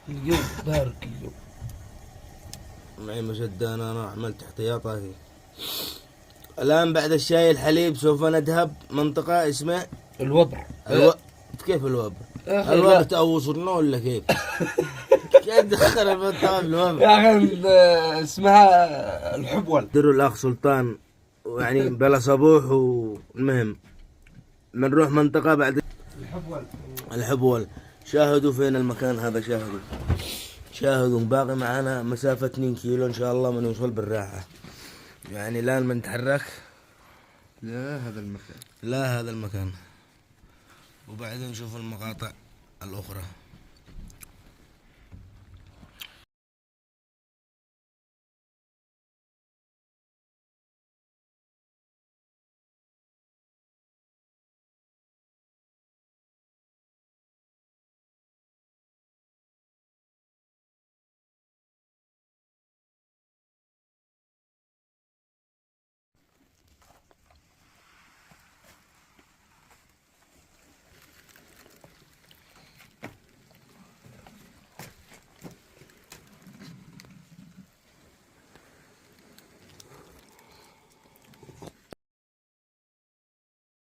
اليوم بارك اليوم. معي مشدة، أنا عملت احتياطاتي. الآن بعد الشاي الحليب سوف نذهب منطقة اسمها الوبر. كيف الوبر؟ يا أخي الوبر لا. تأوصلنا ولا كيف؟ كيف دخل المنطقة بالوبر؟ يا أخي اسمها الحبول. دروا الأخ سلطان، يعني بلا صبوح. والمهم بنروح منطقة بعد الحبول. الحبول. شاهدوا فين المكان هذا، شاهدوا باقي معانا مسافة 2 كيلو إن شاء الله بنوصل بالراحة. يعني الآن بنتحرك. لا هذا المكان. لا هذا المكان، وبعدين نشوف المقاطع الأخرى.